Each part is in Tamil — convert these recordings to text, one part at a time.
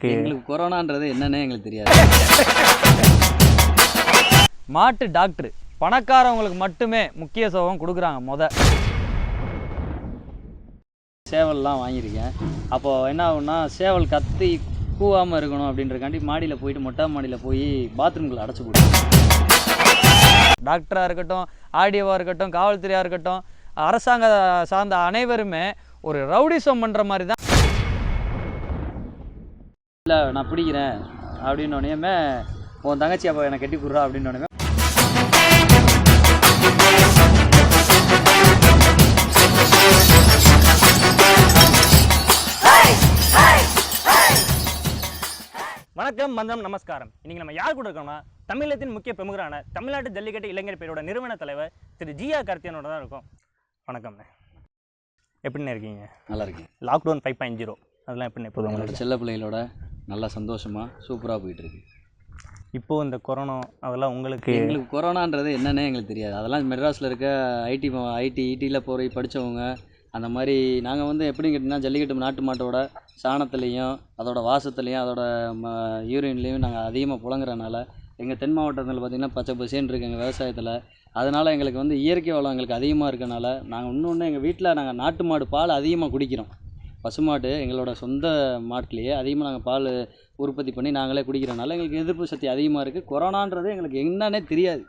எங்களுக்கு கொரோனான்றது என்னன்னே எங்களுக்கு தெரியாது. மாட்டு டாக்டர் பணக்காரவங்களுக்கு மட்டுமே முக்கியத்துவம் கொடுக்குறாங்க. சேவல்லாம் வாங்கியிருக்கேன். அப்போது என்ன ஆகுன்னா, சேவல் கத்தி கூவாமல் இருக்கணும் அப்படின்றக்காண்டி மாடியில் போயிட்டு மொட்டை மாடியில் போய் பாத்ரூம்குள்ளே அடைச்சி போடுவோம். டாக்டராக இருக்கட்டும், ஆர்டிஓவாக இருக்கட்டும், காவல்துறையாக இருக்கட்டும், அரசாங்க சார்ந்த அனைவருமே ஒரு ரவுடிசம் பண்ணுற மாதிரி தான். இல்லை நான் பிடிக்கிறேன் அப்படின்னோடனே உன் தங்கச்சி அப்போ என்னை கட்டி கொடுறா அப்படின்னோடனே வணக்கம், வந்தனம், நமஸ்காரம். இன்றைக்கி நம்ம யார் கூட இருக்கோம்னா, தமிழகத்தின் முக்கிய பிரமுகரான தமிழ்நாட்டு ஜல்லிக்கட்டு இளைஞர் பேரோட நிறுவன தலைவர் திரு ஜி ஆர் கார்த்தியனோட தான் இருக்கும். வணக்கம்ண்ணே, எப்படிண்ணே இருக்கீங்க? நல்லா இருக்கேன். லாக்டவுன் 5.0 அதெல்லாம் எப்படிண்ணே இப்போது உங்களோட செல்ல பிள்ளைகளோட நல்லா சந்தோஷமாக சூப்பராக போயிட்டுருக்கு. இப்போது இந்த கொரோனா அதெல்லாம் எங்களுக்கு கொரோனான்றது என்னன்னே எங்களுக்கு தெரியாது. அதெல்லாம் மெட்ராஸில் இருக்க ஐடியில் போய் படித்தவங்க அந்த மாதிரி. நாங்கள் வந்து எப்படின்னு கேட்டிங்கன்னா, ஜல்லிக்கட்டு நாட்டு மாட்டோட சாணத்துலேயும் அதோட வாசத்துலேயும் அதோட யூரின்லேயும் நாங்கள் அதிகமாக புழங்குறதுனால எங்கள் தென் மாவட்டத்தில் பார்த்திங்கன்னா பச்சை பசேன்னு இருக்குது எங்கள் விவசாயத்தில். அதனால் எங்களுக்கு வந்து இயற்கை வளம் எங்களுக்கு அதிகமாக இருக்கனால நாங்கள் இன்னொன்று எங்கள் வீட்டில் நாங்கள் நாட்டு மாடு பால் அதிகமாக குடிக்கிறோம். பசுமாடு எங்களோட சொந்த மாட்டிலேயே அதிகமாக நாங்கள் பால் உற்பத்தி பண்ணி நாங்களே குடிக்கிறனால எங்களுக்கு எதிர்ப்பு சக்தி அதிகமாக இருக்குது. கொரோனான்றது எங்களுக்கு என்னன்னே தெரியாது.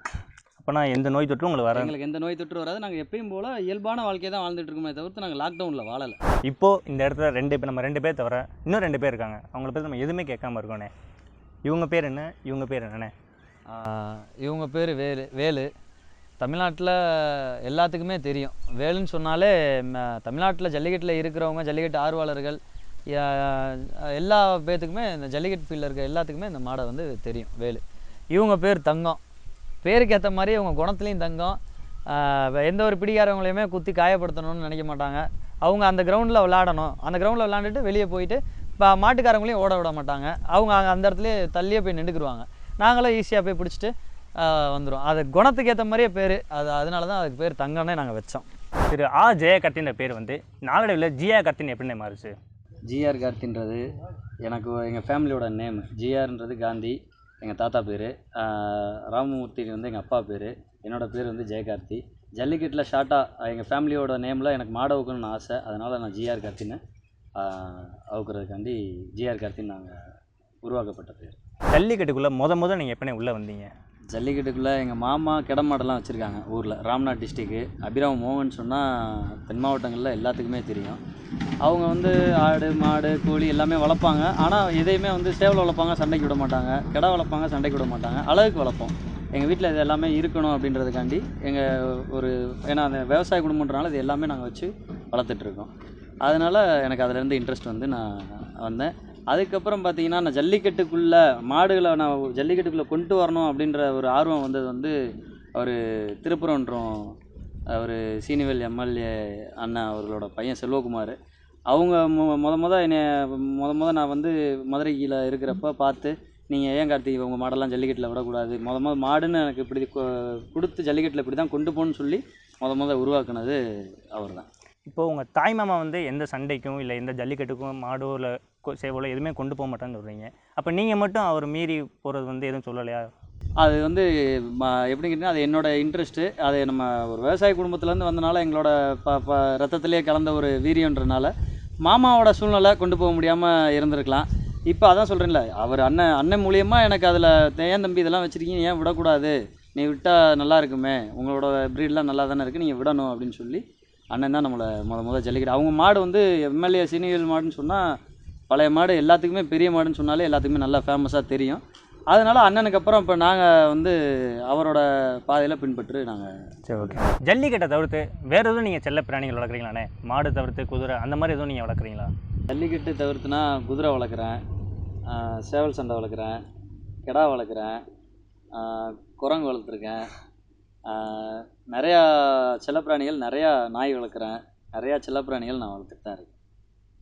அப்போனா எந்த நோய் தொற்றும் உங்களுக்கு வர? எங்களுக்கு எந்த நோய் தொற்று வராது. நாங்கள் எப்பயும் போல் இயல்பான வாழ்க்கையை தான் வாழ்ந்துட்டு இருக்கோமே தவிர்த்து நாங்கள் லாக்டவுனில் வாழலை. இப்போது இந்த இடத்துல நம்ம 2 பேர் தவிர இன்னும் 2 பேர் இருக்காங்க. அவங்கள பற்றி நம்ம எதுவுமே கேட்காம இருக்கோண்ணே. இவங்க பேர் என்ன, இவங்க பேர் என்னண்ணே? இவங்க பேர் வேலு. தமிழ்நாட்டில் எல்லாத்துக்குமே தெரியும். வேலுன்னு சொன்னாலே தமிழ்நாட்டில் ஜல்லிக்கட்டில் இருக்கிறவங்க, ஜல்லிக்கட்டு ஆர்வலர்கள் எல்லா பேர்த்துக்குமே, இந்த ஜல்லிக்கட்டு ஃபீல்டில் இருக்க எல்லாத்துக்குமே இந்த மாடை வந்து தெரியும், வேலு. இவங்க பேர் தங்கம். பேருக்கு ஏற்ற மாதிரி அவங்க குணத்துலேயும் தங்கம். எந்த ஒரு பிடிக்காரவங்களையுமே குத்தி காயப்படுத்தணும்னு நினைக்க மாட்டாங்க. அவங்க அந்த கிரவுண்டில் விளாடணும், அந்த கிரவுண்டில் விளாண்டுட்டு வெளியே போயிட்டு இப்போ மாட்டுக்காரங்களையும் ஓட விட மாட்டாங்க. அவங்க அந்த இடத்துலையே தள்ளியே போய் நின்றுக்குருவாங்க. நாங்களும் ஈஸியாக போய் பிடிச்சிட்டு வந்துடும். அது குணத்துக்கு ஏற்ற மாதிரியே பேர். அதனால தான் அதுக்கு பேர் தங்கம்னே நாங்கள் வச்சோம். திரு ஆ ஜெய கார்த்தின்ற பேர் வந்து நாளடைவில் ஜிஆர் கார்த்தின் எப்படின்னே மாறுச்சு? ஜிஆர் கார்த்தின்றது எனக்கு எங்கள் ஃபேமிலியோட நேம். ஜிஆர்ன்றது காந்தி, எங்கள் தாத்தா பேர். ராமமூர்த்தி வந்து எங்கள் அப்பா பேர். என்னோடய பேர் வந்து ஜெயகார்த்தி. ஜல்லிக்கட்டில் ஷார்ட்டாக எங்கள் ஃபேமிலியோட நேமில் எனக்கு மாடை அவுக்கணும்னு ஆசை. அதனால் நான் ஜிஆர் கார்த்தின்னு அவுக்கிறதுக்காண்டி ஜிஆர் கார்த்தின்னு நாங்கள் உருவாக்கப்பட்ட பேர். ஜல்லிக்கட்டுக்குள்ளே முதல் நீங்கள் எப்படின்னே உள்ளே வந்தீங்க? ஜல்லிக்கட்டுக்குள்ளே எங்கள் மாமா கிடமாடெல்லாம் வச்சுருக்காங்க ஊரில். ராம்நாத் டிஸ்ட்ரிக்கு அபிராம் மோகன் சொன்னால் தென் மாவட்டங்களில் எல்லாத்துக்குமே தெரியும். அவங்க வந்து ஆடு மாடு கோழி எல்லாமே வளர்ப்பாங்க. ஆனால் எதையுமே வந்து சேவல் வளர்ப்பாங்க, சண்டைக்கு விட மாட்டாங்க. கிடா வளர்ப்பாங்க, சண்டைக்கு விட மாட்டாங்க. அழகுக்கு வளர்ப்போம். எங்கள் வீட்டில் இது எல்லாமே இருக்கணும் அப்படின்றதுக்காண்டி ஏன்னா அந்த விவசாய குடும்பன்றனால இது எல்லாமே நாங்கள் வச்சு வளர்த்துட்ருக்கோம். அதனால் எனக்கு அதிலேருந்து இன்ட்ரெஸ்ட் வந்து நான் வந்தேன். அதுக்கப்புறம் பார்த்திங்கன்னா, நான் ஜல்லிக்கட்டுக்குள்ளே மாடுகளை நான் ஜல்லிக்கட்டுக்குள்ளே கொண்டு வரணும் அப்படின்ற ஒரு ஆர்வம் வந்தது வந்து அவர் திருப்பரன்றம் அவர் சீனிவேல் எம்எல்ஏ அண்ணா அவர்களோட பையன் செல்வகுமார். அவங்க என்னை நான் வந்து மதுரையில் இருக்கிறப்ப பார்த்து, நீங்கள் ஏன் கார்த்திக் உங்கள் மாடெல்லாம் ஜல்லிக்கட்டில் விடக்கூடாது, மாடுன்னு எனக்கு இப்படி கொடுத்து ஜல்லிக்கட்டில் இப்படி தான் கொண்டு போகணுன்னு சொல்லி உருவாக்குனது அவர் தான். இப்போது உங்கள் தாய் மாமா வந்து எந்த சண்டைக்கும் இல்லை எந்த ஜல்லிக்கட்டுக்கும் மாடோ இல்லை சேவலோ எதுவுமே கொண்டு போக மாட்டேன்னு சொல்கிறீங்க. அப்போ நீங்கள் மட்டும் அவர் மீறி போகிறது வந்து எதுவும் சொல்லலையா? அது வந்து எப்படின்னு கேட்டிங்கன்னா, அது என்னோடய இன்ட்ரெஸ்ட்டு. அது நம்ம ஒரு விவசாய குடும்பத்துலேருந்து வந்தனால எங்களோட ரத்தத்திலே கலந்த ஒரு வீரியன்றனால மாமாவோட சூழ்நிலை கொண்டு போக முடியாமல் இருந்திருக்கலாம். இப்போ அதான் சொல்கிறேன்ல, அவர் அண்ணன் மூலியமாக எனக்கு அதில் ஏன் தம்பி இதெல்லாம் வச்சுருக்கீங்க, ஏன் விடக்கூடாது, நீ விட்டால் நல்லா இருக்குமே, உங்களோட ப்ரீடெலாம் நல்லா தானே இருக்குது, நீங்கள் விடணும் அப்படின்னு சொல்லி அண்ணன் தான் நம்மளை ஜல்லிக்கட்டு. அவங்க மாடு வந்து எம்எல்ஏ சீனிவேல் மாடுன்னு சொன்னால் பழைய மாடு எல்லாத்துக்குமே பெரிய மாடுன்னு சொன்னாலே எல்லாத்துக்குமே நல்லா ஃபேமஸாக தெரியும். அதனால் அண்ணனுக்கு அப்புறம் இப்போ நாங்கள் வந்து அவரோட பாதையில் பின்பற்று நாங்கள். சரி, ஓகே. ஜல்லிக்கட்டை தவிர்த்து வேறு எதுவும் நீங்கள் செல்ல பிராணிகள் வளர்க்குறீங்களாண்ணே? மாடு தவிர்த்து குதிரை அந்த மாதிரி எதுவும் நீங்கள் வளர்க்குறீங்களா? ஜல்லிக்கட்டு தவிர்த்துனா குதிரை வளர்க்குறேன், சேவல் சண்டை வளர்க்குறேன், கிடா வளர்க்குறேன், குரங்கு வளர்த்துருக்கேன், நிறையா செல்லப்பிராணிகள், நிறையா நாய் வளர்க்குறேன், நிறையா செல்லப்பிராணிகள் நான் வளர்த்துட்டு தான் இருக்கேன்.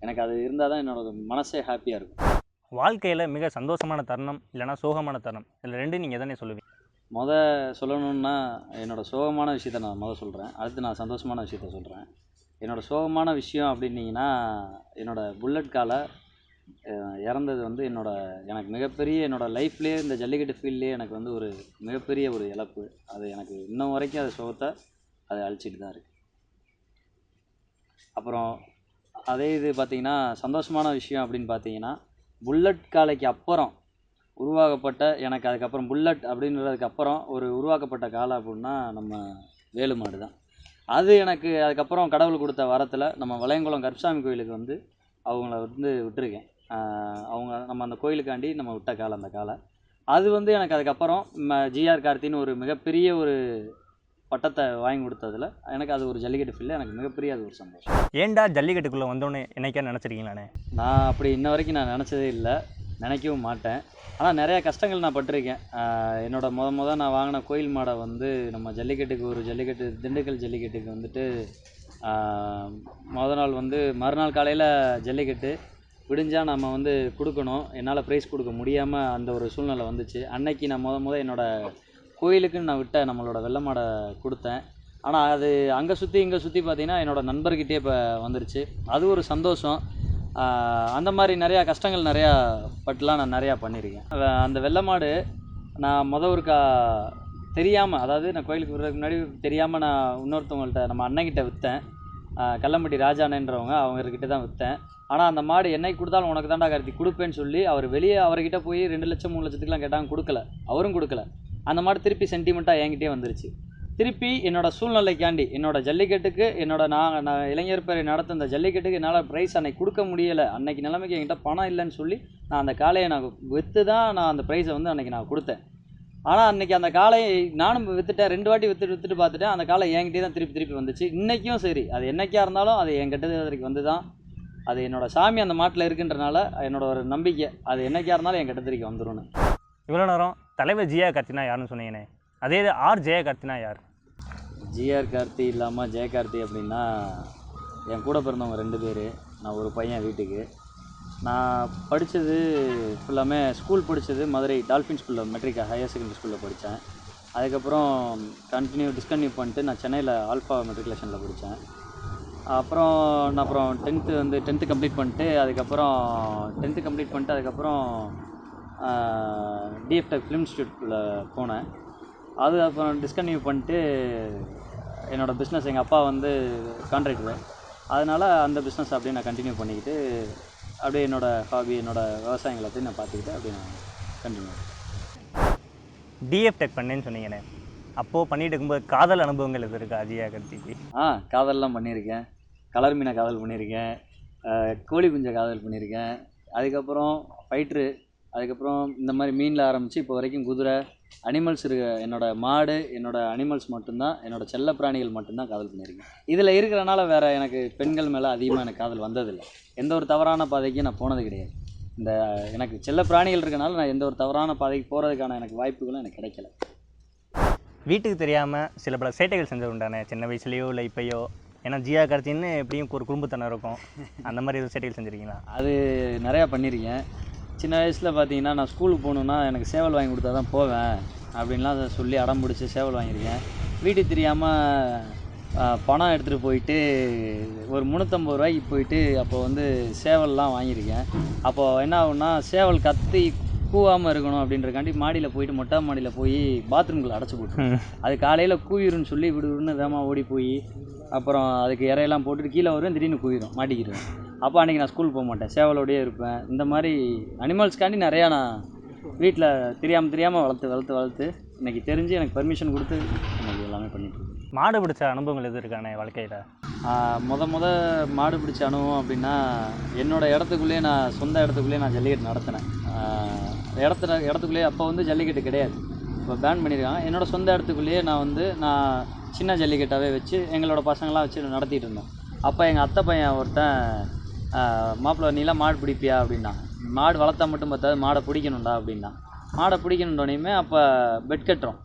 எனக்கு அது இருந்தால் தான் என்னோட மனசே ஹாப்பியாக இருக்கும். வாழ்க்கையில் மிக சந்தோஷமான தருணம் இல்லைனா சோகமான தருணம், இதில் 2 நீங்கள் எதனே சொல்லுவீங்க? சொல்லணுன்னா என்னோடய சோகமான விஷயத்த நான் சொல்கிறேன். அடுத்து நான் சந்தோஷமான விஷயத்த சொல்கிறேன். என்னோடய சோகமான விஷயம் அப்படின்னீங்கன்னா, என்னோடய புல்லட் காலை இறந்தது வந்து எனக்கு மிகப்பெரிய என்னோடய லைஃப்லேயே இந்த ஜல்லிக்கட்டு ஃபீல்ட்லேயே எனக்கு வந்து ஒரு மிகப்பெரிய ஒரு இழப்பு. அது எனக்கு இன்னும் வரைக்கும் அது சோகத்தை அது அழிச்சிட்டு தான் இருக்குது. அப்புறம் அதே இது பார்த்திங்கன்னா சந்தோஷமான விஷயம் அப்படின்னு பார்த்தீங்கன்னா, புல்லட் காளைக்கு அப்புறம் உருவாக்கப்பட்ட எனக்கு அதுக்கப்புறம் புல்லட் அப்படின்றதுக்கு அப்புறம் ஒரு உருவாக்கப்பட்ட காளை அப்படின்னா நம்ம வேலு மாடு தான். அது எனக்கு அதுக்கப்புறம் கடவுள் கொடுத்த வரத்தில் நம்ம வளையங்குளம் கருப்பசாமி கோயிலுக்கு வந்து அவங்கள வந்து விட்டுருக்கேன். அவங்க நம்ம அந்த கோயிலுக்காண்டி நம்ம விட்ட காளை அந்த காளை. அது வந்து எனக்கு அதுக்கப்புறம் ஜிஆர் கார்த்தின்னு ஒரு மிகப்பெரிய ஒரு பட்டத்தை வாங்கி கொடுத்ததில் எனக்கு அது ஒரு ஜல்லிக்கட்டு ஃபீல்டில் எனக்கு மிகப்பெரிய அது ஒரு சந்தோஷம். ஏன்டா ஜல்லிக்கட்டுக்குள்ளே வந்தோன்னே என்னைக்கா நினச்சிருக்கீங்களாண்ணே? நான் அப்படி இன்ன வரைக்கும் நான் நினச்சதே இல்லை, நினைக்கவும் மாட்டேன். ஆனால் நிறையா கஷ்டங்கள் நான் பட்டிருக்கேன். என்னோட நான் வாங்கின கோயில் மாடை வந்து நம்ம ஜல்லிக்கட்டுக்கு ஒரு ஜல்லிக்கட்டு திண்டுக்கல் ஜல்லிக்கட்டுக்கு வந்துட்டு நாள் வந்து மறுநாள் காலையில் ஜல்லிக்கட்டு விடிஞ்சால் நம்ம வந்து கொடுக்கணும். என்னால் ப்ரைஸ் கொடுக்க முடியாமல் அந்த ஒரு சூழ்நிலை வந்துச்சு. அன்னைக்கு நான் என்னோடய கோயிலுக்குன்னு நான் விட்ட நம்மளோட வெள்ளை மாடை கொடுத்தேன். ஆனால் அது அங்கே சுற்றி இங்கே சுற்றி பார்த்திங்கன்னா என்னோடய நண்பர்கிட்டே இப்போ வந்துருச்சு. அது ஒரு சந்தோஷம். அந்த மாதிரி நிறையா கஷ்டங்கள் நிறையா பட்டுலாம் நான் நிறையா பண்ணியிருக்கேன். அந்த வெள்ளை மாடு நான் ஒருக்கா தெரியாமல், அதாவது நான் கோயிலுக்கு விடுறதுக்கு முன்னாடி தெரியாமல் நான் இன்னொருத்தவங்கள்ட்ட நம்ம அண்ணன்கிட்ட விற்றேன். கல்லம்பட்டி ராஜானன்றவங்க அவங்கக்கிட்ட தான் விற்றேன். ஆனால் அந்த மாடு என்னைக்கு கொடுத்தாலும் உனக்கு தாண்டா கார்த்தி கொடுப்பேன்னு சொல்லி அவர் வெளியே அவர்கிட்ட போய் 2 லட்சம் 3 லட்சத்துக்குலாம் கேட்டாங்க, கொடுக்கல. அவரும் கொடுக்கல. அந்த மாடு திருப்பி சென்டிமெண்ட்டாக என்கிட்டே வந்துருச்சு. திருப்பி என்னோடய சூழ்நிலைக்காண்டி என்னோடய ஜல்லிக்கட்டுக்கு நான் இளைஞர் பேரை நடத்த இந்த ஜல்லிக்கட்டுக்கு என்னால் ப்ரைஸ் அன்னைக்கு கொடுக்க முடியலை. அன்னைக்கு நிலைமைக்கு என்கிட்ட பணம் இல்லைன்னு சொல்லி நான் அந்த காளையை நான் விற்று தான் நான் அந்த ப்ரைஸை வந்து அன்றைக்கி நான் கொடுத்தேன். ஆனால் அன்றைக்கி அந்த காளையை நானும் விற்றுட்டேன். 2 வாட்டி விற்றுட்டு பார்த்துட்டேன். அந்த காளை என்கிட்டே தான் திருப்பி வந்துச்சு. இன்றைக்கும் சரி, அது என்னைக்கா இருந்தாலும் அது என்கிட்ட வந்து தான். அது என்னோடய சாமி அந்த மாட்டில் இருக்குன்றனால என்னோட ஒரு நம்பிக்கை, அது என்னைக்கா இருந்தாலும் என்கிட்ட திருப்பி வந்துடும். இவ்வளோ நேரம் தலைவர் ஜிஆர் கார்த்தினா யாருன்னு சொன்னீங்கண்ணே, அதே ஆர் ஜெய கார்த்தினா யார்? ஜிஆர் கார்த்தி இல்லாமல் ஜெயகார்த்தி அப்படின்னா என் கூட பிறந்தவங்க 2 பேர், நான் ஒரு பையன் வீட்டுக்கு. நான் படித்தது ஃபுல்லாமே ஸ்கூல் படித்தது மதுரை டால்ஃபின் ஸ்கூலில் மெட்ரிக் ஹையர் செகண்டரி ஸ்கூலில் படித்தேன். அதுக்கப்புறம் டிஸ்கன்டினியூ பண்ணிட்டு நான் சென்னையில் ஆல்ஃபா மெட்ரிகுலேஷனில் படித்தேன். அப்புறம் நான் 10th கம்ப்ளீட் பண்ணிட்டு அதுக்கப்புறம் டிஎஃப்டெக் ஃபிலிம் இன்ஸ்டியூட்டில் போனேன். அது அப்புறம் டிஸ்கன்டினியூ பண்ணிட்டு என்னோடய பிஸ்னஸ் எங்கள் அப்பா வந்து கான்ட்ராக்டர், அதனால் அந்த பிஸ்னஸ் அப்படியே நான் கண்டினியூ பண்ணிக்கிட்டு அப்படியே என்னோடய ஹாபி என்னோடய விவசாயங்களை பற்றி நான் பார்த்துக்கிட்டு அப்படியே நான் கண்டினியூ. டிஎஃப்டெக் பண்ணேன்னு சொன்னீங்கண்ணே, அப்போது பண்ணிகிட்டு இருக்கும்போது காதல் அனுபவங்கள் எது இருக்கா ஜிஆர் கார்த்திக்கு? காதல்லாம் பண்ணியிருக்கேன். கலர் மீனை காதல் பண்ணியிருக்கேன், கோழி குஞ்சை காதல் பண்ணியிருக்கேன். அதுக்கப்புறம் ஃபைட்ரு, அதுக்கப்புறம் இந்த மாதிரி மீனில் ஆரம்பித்து இப்போ வரைக்கும் குதிரை அனிமல்ஸ் என்னோடய மாடு என்னோடய அனிமல்ஸ் மட்டும்தான், என்னோடய செல்ல பிராணிகள் மட்டும்தான் காதல் பண்ணியிருக்கேன். இதில் இருக்கிறனால வேறு எனக்கு பெண்கள் மேலே அதிகமாக எனக்கு காதல் வந்ததில்லை. எந்த ஒரு தவறான பாதைக்கும் நான் போனது கிடையாது. எனக்கு செல்ல பிராணிகள் இருக்கனால நான் எந்த ஒரு தவறான பாதைக்கு போகிறதுக்கான எனக்கு வாய்ப்புகளும் எனக்கு கிடைக்கல. வீட்டுக்கு தெரியாமல் சில பல சேட்டைகள் செஞ்சது உண்டானே, சின்ன வயசுலேயோ இல்லை இப்போயோ? ஏன்னா ஜிஆர் கார்த்தின்னு எப்படியும் ஒரு குடும்பத்தனம் இருக்கும், அந்த மாதிரி எதுவும் சேட்டைகள் செஞ்சுருக்கீங்களா? அது நிறையா பண்ணியிருக்கேன். சின்ன வயசில் பார்த்தீங்கன்னா நான் ஸ்கூலுக்கு போகணுன்னா எனக்கு சேவல் வாங்கி கொடுத்தா தான் போவேன் அப்படின்லாம் சொல்லி அடம் பிடிச்சி சேவல் வாங்கியிருக்கேன். வீட்டுக்கு தெரியாமல் பணம் எடுத்துகிட்டு போயிட்டு ஒரு 350 ரூபாய்க்கு போயிட்டு அப்போ வந்து சேவல்லாம் வாங்கியிருக்கேன். அப்போது என்ன ஆகுன்னா, சேவல் கத்தி கூவாமல் இருக்கணும் அப்படின்றக்காண்டி மாடியில் போயிட்டு மொட்டை மாடியில் போய் பாத்ரூம்குள்ளே அடைச்சி போட்டு அது காலையில் கூவிருன்னு சொல்லி விடுன்னு வேகமாக ஓடி போய் அப்புறம் அதுக்கு இறையெல்லாம் போட்டுட்டு கீழே வருவேன், திடீர்னு கூவிடும், மாட்டிக்கிடுவேன். அப்போ அன்றைக்கி நான் ஸ்கூல் போக மாட்டேன், சேவலோடையே இருப்பேன். இந்த மாதிரி அனிமல்ஸ்க்காண்டி நிறையா நான் வீட்டில் தெரியாமல் வளர்த்து இன்றைக்கி தெரிஞ்சு எனக்கு பர்மிஷன் கொடுத்து எனக்கு எல்லாமே பண்ணிட்டுருக்கேன். மாடு பிடிச்ச அனுபவங்கள் எது இருக்கானே வாழ்க்கையில்? மாடு பிடிச்ச அனுபவம் அப்படின்னா, என்னோடய இடத்துக்குள்ளேயே நான் சொந்த இடத்துக்குள்ளேயே நான் ஜல்லிக்கட்டு நடத்தினேன். இடத்துக்குள்ளேயே அப்போ வந்து ஜல்லிக்கட்டு கிடையாது, இப்போ பேன் பண்ணியிருக்காங்க. என்னோடய சொந்த இடத்துக்குள்ளேயே நான் சின்ன ஜல்லிக்கட்டாகவே வச்சு எங்களோட பசங்களாம் வச்சு நடத்திட்டு இருந்தோம். அப்போ எங்கள் அத்தை பையன் ஒருத்தன், மாப்பிள்ளை நீலாம் மாடு பிடிப்பியா அப்படின்னா, மாடு வளர்த்தா மட்டும் பார்த்தாது மாடை பிடிக்கணும்டா அப்படின்னா. மாடை பிடிக்கணுன்றோனையுமே அப்போ பெட் கட்டுறோம்,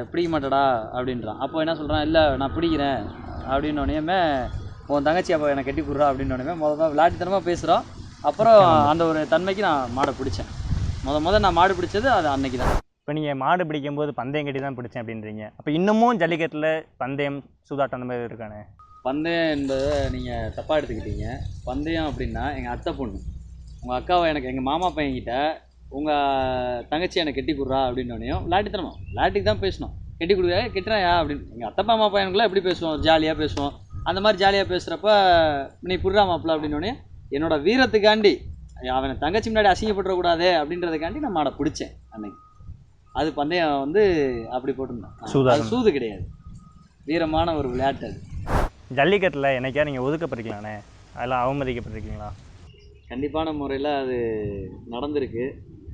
பிடிக்க மாட்டேடா அப்படின்றான். அப்போ என்ன சொல்கிறான், இல்லை நான் பிடிக்கிறேன் அப்படின்னோடனேயுமே உன் தங்கச்சி அப்போ என்னை கட்டி கொடுறா அப்படின்னோடனே முதல்ல விளையாட்டுத்தனமாக பேசுகிறோம். அப்புறம் அந்த ஒரு தன்மைக்கு நான் மாடை பிடிச்சேன். நான் மாடு பிடிச்சது அது அன்னைக்கு தான். இப்போ நீங்கள் மாடு பிடிக்கும்போது பந்தயம் கட்டி தான் பிடிச்சேன் அப்படின்றீங்க, அப்போ இன்னமும் ஜல்லிக்கட்டில் பந்தயம் சூதாட்டம் அந்த மாதிரி இருக்கானே? பந்தயம் என்பதை நீங்கள் தப்பாக எடுத்துக்கிட்டீங்க. பந்தயம் அப்படின்னா எங்கள் அத்தை பொண்ணு உங்கள் அக்காவை எனக்கு எங்கள் மாமா பையன்கிட்ட உங்கள் தங்கச்சி எனக்கு கெட்டி கொடுறா அப்படின்னோடனையும் விளையாட்டுக்கு தான் பேசணும். கெட்டி கொடுக்க கெட்டுறாயா அப்படின்னு. எங்கள் அத்தை மாமா பையனுக்குள்ளே எப்படி பேசுவோம், ஜாலியாக பேசுவோம். அந்த மாதிரி ஜாலியாக பேசுகிறப்ப நீ புடுறா மாப்பிள்ள அப்படின்னோடனே என்னோடய வீரத்துக்காண்டி அவனை தங்கச்சி முன்னாடி அசிங்கப்பட்டுறக்கூடாது அப்படின்றதுக்காண்டி நான் மாடை பிடிச்சேன் அன்னைக்கு. அது பந்தயம் வந்து அப்படி போட்டிருந்தேன். அது சூது கிடையாது, வீரமான ஒரு விளையாட்டு. அது ஜல்லிக்கட்டில் என்னைக்கா நீங்கள் ஒதுக்கப்பட்டிருக்கீங்களாண்ணே, அதெல்லாம் அவமதிக்கப்பட்டிருக்கீங்களா? கண்டிப்பான முறையில் அது நடந்திருக்கு.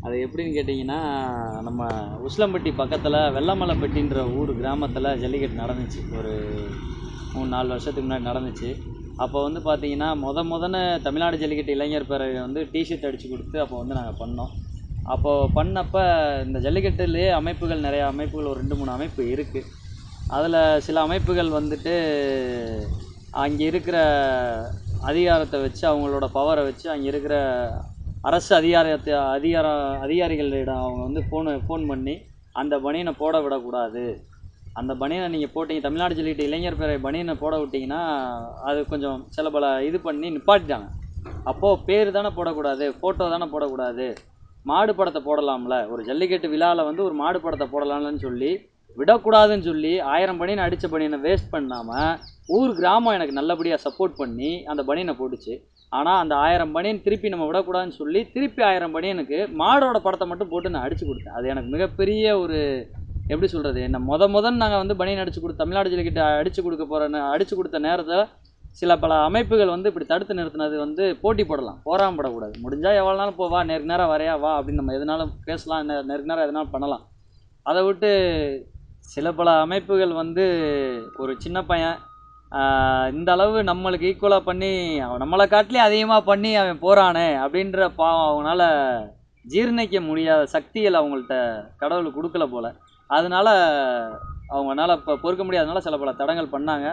அது எப்படின்னு கேட்டிங்கன்னா, நம்ம உசிலம்பட்டி பக்கத்தில் வெள்ளமலைப்பட்டின்ற ஊர் கிராமத்தில் ஜல்லிக்கட்டு நடந்துச்சு. ஒரு 3-4 வருஷத்துக்கு முன்னாடி நடந்துச்சு. அப்போ வந்து பார்த்திங்கன்னா முதன்னு தமிழ்நாடு ஜல்லிக்கட்டு இளைஞர் பேரவை வந்து டிஷர்ட் அடித்து கொடுத்து அப்போ வந்து நாங்கள் பண்ணோம். அப்போது பண்ணப்போ இந்த ஜல்லிக்கட்டுலேயே அமைப்புகள், நிறையா அமைப்புகள், ஒரு 2-3 அமைப்பு இருக்குது. அதில் சில அமைப்புகள் வந்துட்டு அங்கே இருக்கிற அதிகாரத்தை வச்சு, அவங்களோட பவரை வச்சு, அங்கே இருக்கிற அரசு அதிகாரிகளிடம் அவங்க வந்து ஃபோன் பண்ணி அந்த பனியனை போட விடக்கூடாது, அந்த பனியனை நீங்கள் போட்டிங்க, தமிழ்நாடு ஜல்லிக்கட்டு இளைஞர் பேரவை பனியனை போட விட்டிங்கன்னா அது கொஞ்சம் சில பல இது பண்ணி நிப்பாட்டிட்டாங்க. அப்போது பேர் தானே போடக்கூடாது, ஃபோட்டோ தானே போடக்கூடாது, மாடு படத்தை போடலாம்ல, ஒரு ஜல்லிக்கட்டு விழாவில் வந்து ஒரு மாடு படத்தை போடலாம்லன்னு சொல்லி விடக்கூடாதுன்னு சொல்லி 1000 பனியனை அடித்த பனியனை வேஸ்ட் பண்ணாமல் ஊர் கிராமம் எனக்கு நல்லபடியாக சப்போர்ட் பண்ணி அந்த பனியனை போட்டுச்சு. ஆனால் அந்த 1000 பனியன் திருப்பி நம்ம விடக்கூடாதுன்னு சொல்லி திருப்பி 1000 பனியனுக்கு மாடோட படத்தை மட்டும் போட்டு நான் அடித்து கொடுத்தேன். அது எனக்கு மிகப்பெரிய ஒரு எப்படி சொல்கிறது, என்ன முதன்னு நாங்கள் வந்து பனியன் தமிழ்நாடு ஜல்லிக்கட்டு அடித்து கொடுத்த நேரத்தில் சில பல அமைப்புகள் வந்து இப்படி தடுத்து நிறுத்தினது வந்து போட்டி போடலாம், போராமப்படக்கூடாது. முடிஞ்சால் எவ்வளோ நாளும் போவா, நேருக்கு நேரம் வரையா வா அப்படின்னு நம்ம எதுனாலும் பேசலாம், நேருக்கு நேரம் எதனாலும் பண்ணலாம். அதை விட்டு சில பல அமைப்புகள் வந்து ஒரு சின்ன பையன் இந்த அளவு நம்மளுக்கு ஈக்குவலாக பண்ணி அவன் நம்மளை காட்டிலே அதிகமாக பண்ணி அவன் போகிறானே அப்படின்ற பாவம் அவங்களால ஜீர்ணிக்க முடியாத சக்திகள் அவங்கள்ட்ட கடவுள் கொடுக்கல போல். அதனால் அவங்களால இப்போ பொறுக்க முடியாதனால சில பல தடங்கள் பண்ணாங்க.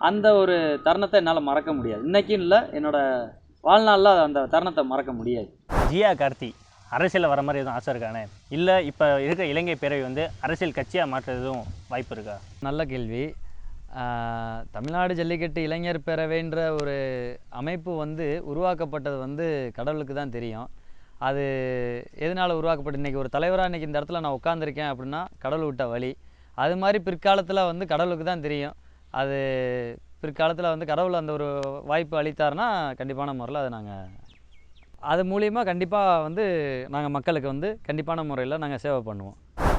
அந்த ஒரு தருணத்தை என்னால் மறக்க முடியாது. இன்றைக்கும் இல்லை, என்னோடய வாழ்நாளில் அந்த தருணத்தை மறக்க முடியாது. ஜியா கார்த்தி அரசியலில் வர மாதிரி எதுவும் ஆசை இருக்கானே, இல்லை இப்போ இருக்க இலங்கை பேரவை வந்து அரசியல் கட்சியாக மாற்ற எதுவும் வாய்ப்பு இருக்கா? நல்ல கேள்வி. தமிழ்நாடு ஜல்லிக்கட்டு இளைஞர் பேரவைன்ற ஒரு அமைப்பு வந்து உருவாக்கப்பட்டது வந்து கடவுளுக்கு தான் தெரியும். அது எதனால் உருவாக்கப்பட்டு இன்றைக்கி ஒரு தலைவராக இன்றைக்கி இந்த இடத்துல நான் உட்காந்துருக்கேன் அப்படின்னா கடவுள் விட்ட வழி. அது மாதிரி பிற்காலத்தில் வந்து கடவுளுக்கு தான் தெரியும். அது பிற்காலத்தில் வந்து கடவுள் அந்த ஒரு வாய்ப்பு அளித்தார்னா கண்டிப்பான முறையில் அது மூலிமா கண்டிப்பாக வந்து நாங்கள் மக்களுக்கு வந்து கண்டிப்பான முறையில் நாங்கள் சேவை பண்ணுவோம்.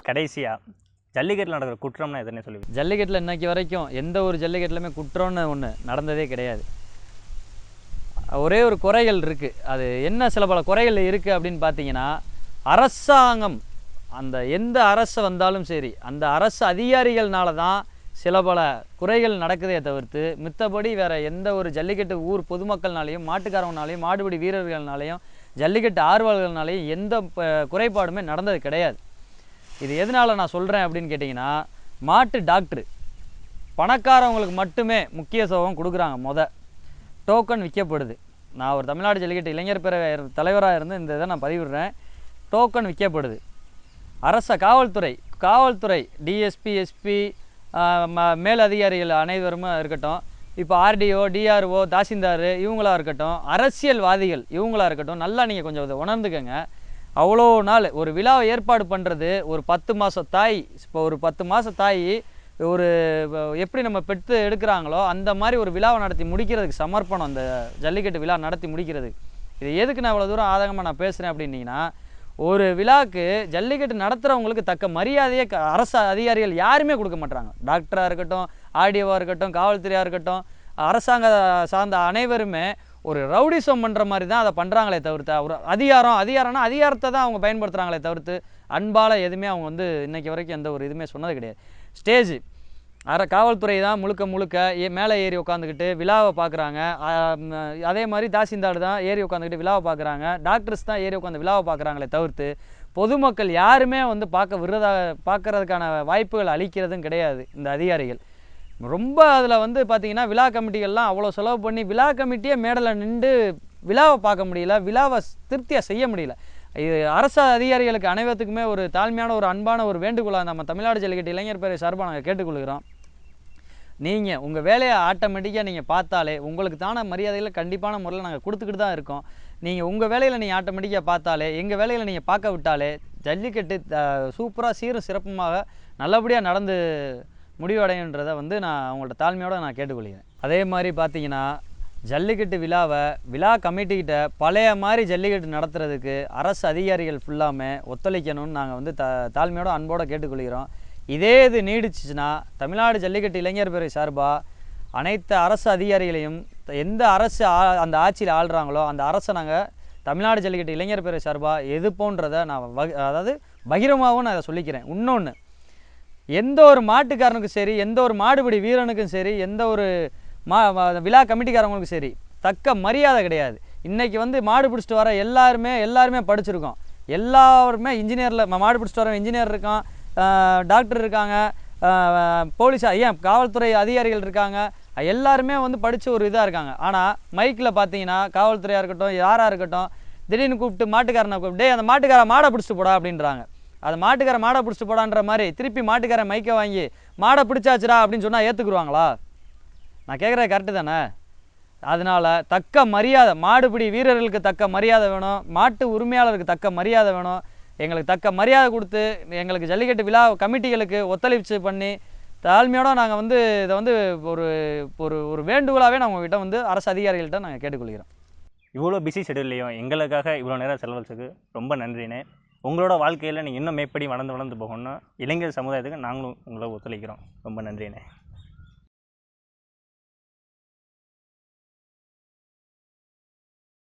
கடைசியாக ஜல்லிக்கட்டில் நடக்கிற குற்றம்னா எதுன்னு சொல்லி. ஜல்லிக்கட்டில் இன்றைக்கி வரைக்கும் எந்த ஒரு ஜல்லிக்கட்டுலையுமே குற்றம்னு ஒன்று நடந்ததே கிடையாது. ஒரே ஒரு குறைகள் இருக்குது. அது என்ன, சில பல குறைகள் இருக்குது அப்படின்னு பார்த்தீங்கன்னா, அரசாங்கம் அந்த எந்த அரசு வந்தாலும் சரி அந்த அரசு அதிகாரிகள்னால தான் சில பல குறைகள் நடக்குதே தவிர்த்து மித்தபடி வேறு எந்த ஒரு ஜல்லிக்கட்டு ஊர் பொதுமக்கள்னாலையும் மாட்டுக்காரவங்கனாலையும் மாடுபிடி வீரர்கள்னாலையும் ஜல்லிக்கட்டு ஆர்வலர்கள்னாலையும் எந்த குறைபாடுமே நடந்தது கிடையாது. இது எதனால் நான் சொல்கிறேன் அப்படின்னு கேட்டிங்கன்னா, மாட்டு டாக்டரு பணக்காரவங்களுக்கு மட்டுமே முக்கியத்துவம் கொடுக்குறாங்க. டோக்கன் விற்கப்படுது. நான் ஒரு தமிழ்நாடு ஜல்லிக்கட்டு இளைஞர் பேரவை தலைவராக இருந்து இந்த இதை நான் பதிவிடுறேன். டோக்கன் விற்கப்படுது. காவல்துறை டிஎஸ்பி, எஸ்பி, மேல் அதிகாரிகள் அனைவரும் இருக்கட்டும், இப்போ ஆர்டிஓ, டிஆர்ஓ, தாசில்தார் இவங்களாக இருக்கட்டும், அரசியல்வாதிகள் இவங்களாக இருக்கட்டும், நல்லா நீங்கள் கொஞ்சம் இதை உணர்ந்துக்கங்க. அவ்வளோ நாள் ஒரு விழாவை ஏற்பாடு பண்ணுறது, ஒரு 10 மாத தாய், இப்போ ஒரு 10 மாத தாய் ஒரு எப்படி நம்ம பெற்று எடுக்கிறாங்களோ அந்த மாதிரி ஒரு விழாவை நடத்தி முடிக்கிறதுக்கு சமர்ப்பணம் அந்த ஜல்லிக்கட்டு விழா நடத்தி முடிக்கிறது. இது எதுக்கு நான் இவ்வளோ தூரம் ஆதங்கமாக நான் பேசுகிறேன் அப்படின்னீங்கன்னா, ஒரு விழாவுக்கு ஜல்லிக்கட்டு நடத்துகிறவங்களுக்கு தக்க மரியாதையை அரசு அதிகாரிகள் யாருமே கொடுக்க மாட்டாங்க. டாக்டராக இருக்கட்டும், ஆர்டிஓவாக இருக்கட்டும், காவல்துறையாக இருக்கட்டும், அரசாங்க சார்ந்த அனைவருமே ஒரு ரவுடிசம் பண்ணுற மாதிரி தான் அதை பண்ணுறாங்களே தவிர்த்து, ஒரு அதிகாரம்னா அதிகாரத்தை தான் அவங்க பயன்படுத்துகிறாங்களே தவிர்த்து அன்பால் எதுவுமே அவங்க வந்து இன்றைக்கி வரைக்கும் எந்த ஒரு இதுவுமே சொன்னது கிடையாது. ஸ்டேஜ் காவல்துறை தான் முழுக்க மேலே ஏறி உட்காந்துக்கிட்டு விழாவை பார்க்குறாங்க. அதே மாதிரி தாசில்தார் தான் ஏறி உட்காந்துக்கிட்டு விழாவை பார்க்குறாங்க. டாக்டர்ஸ் தான் ஏறி உட்காந்து விழாவை பார்க்குறாங்களே தவிர்த்து பொதுமக்கள் யாருமே வந்து பார்க்குறதுக்கான வாய்ப்புகள் அளிக்கிறதும் கிடையாது இந்த அதிகாரிகள். ரொம்ப அதில் வந்து பார்த்திங்கன்னா விழா கமிட்டிகள்லாம் அவ்வளோ செலவு பண்ணி விழா கமிட்டியே மேடலை நின்று விழாவை பார்க்க முடியல, விழாவை திருப்தியாக செய்ய முடியல. இது அரசு அதிகாரிகளுக்கு அனைவருக்குமே ஒரு தாழ்மையான ஒரு அன்பான ஒரு வேண்டுகோளாக நம்ம தமிழ்நாடு ஜல்லிக்கட்டு இளைஞர் பேரவை சார்பாக நாங்கள் கேட்டுக்கொள்கிறோம். நீங்கள் உங்கள் வேலையை ஆட்டோமேட்டிக்காக நீங்கள் பார்த்தாலே உங்களுக்கு தான மரியாதைகளை கண்டிப்பான முறையில் நாங்கள் கொடுத்துக்கிட்டு தான் இருக்கோம். நீங்கள் உங்கள் வேலையில் நீங்கள் ஆட்டோமேட்டிக்காக பார்த்தாலே, எங்கள் வேலையில் நீங்கள் பார்க்க விட்டாலே ஜல்லிக்கட்டு சூப்பராக சீரும் சிறப்புமாக நல்லபடியாக நடந்து முடிவடையுன்றதை வந்து நான் அவங்கள்ட்ட தாழ்மையோடு நான் கேட்டுக்கொள்கிறேன். அதே மாதிரி பார்த்தீங்கன்னா ஜல்லிக்கட்டு விழா கமிட்டிக்கிட்ட பழைய மாதிரி ஜல்லிக்கட்டு நடத்துறதுக்கு அரசு அதிகாரிகள் ஃபுல்லாமே ஒத்துழைக்கணும்னு நாங்கள் வந்து தாழ்மையோட அன்போடு கேட்டுக்கொள்கிறோம். இதே இது நீடிச்சிச்சுன்னா தமிழ்நாடு ஜல்லிக்கட்டு இளைஞர் பேரவை சார்பாக அனைத்து அரசு அதிகாரிகளையும் எந்த அரசு அந்த ஆட்சியில் ஆள்றாங்களோ அந்த அரசை நாங்கள் தமிழ்நாடு ஜல்லிக்கட்டு இளைஞர் பேரவை சார்பாக எதிர்ப்போன்றதை நான் அதாவது பகிரமாகவும் நான் அதை சொல்லிக்கிறேன். இன்னொன்று, எந்த ஒரு மாட்டுக்காரனுக்கும் சரி, எந்த ஒரு மாடுபிடி வீரனுக்கும் சரி, எந்த ஒரு விழா கமிட்டிக்காரங்களுக்கும் சரி தக்க மரியாதை கிடையாது. இன்றைக்கி வந்து மாடு பிடிச்சிட்டு வர எல்லாருமே படிச்சிருக்கோம். எல்லாருமே இன்ஜினியரில் மாடு பிடிச்சிட்டு வர இன்ஜினியர் இருக்கான், டாக்டர் இருக்காங்க, போலீஸ் காவல்துறை அதிகாரிகள் இருக்காங்க, எல்லாருமே வந்து படித்த ஒரு இதாக இருக்காங்க. ஆனால் மைக்கில் பார்த்தீங்கன்னா காவல்துறையாக இருக்கட்டும், யாராக இருக்கட்டும், திடீர்னு கூப்பிட்டு மாட்டுக்காரனை கூப்பிட்டு அந்த மாட்டுக்காரன் மாடை பிடிச்சிட்டு போடா அப்படின்றாங்க. அது மாட்டுக்காரன் மாடை பிடிச்சிட்டு போடான்ற மாதிரி திருப்பி மாட்டுக்காரன் மைக்கை வாங்கி மாடை பிடிச்சாச்சுடா அப்படின்னு சொன்னால் ஏற்றுக்குருவாங்களா? நான் கேட்குறது கரெக்டு தானே? அதனால் தக்க மரியாதை, மாடுபிடி வீரர்களுக்கு தக்க மரியாதை வேணும், மாட்டு உரிமையாளருக்கு தக்க மரியாதை வேணும். எங்களுக்கு தக்க மரியாதை கொடுத்து எங்களுக்கு ஜல்லிக்கட்டு விழா கமிட்டிகளுக்கு ஒத்துழைப்பு பண்ணி தாழ்மையோடு நாங்கள் வந்து இதை வந்து ஒரு ஒரு ஒரு வேண்டுகோளாகவே நான் உங்கள்கிட்ட வந்து அரசு அதிகாரிகள்கிட்ட நாங்கள் கேட்டுக்கொள்கிறோம். இவ்வளோ பிஸி ஷெடியூல்லையும் எங்களுக்காக இவ்வளோ நேரம் செலவழிச்சதுக்கு ரொம்ப நன்றிண்ணே. உங்களோட வாழ்க்கையில் நீங்கள் இன்னும் மேற்படி வளர்ந்து போகணும்னா இளைஞர் சமுதாயத்துக்கு நாங்களும் உங்களை ஒத்துழைக்கிறோம். ரொம்ப நன்றிண்ணே.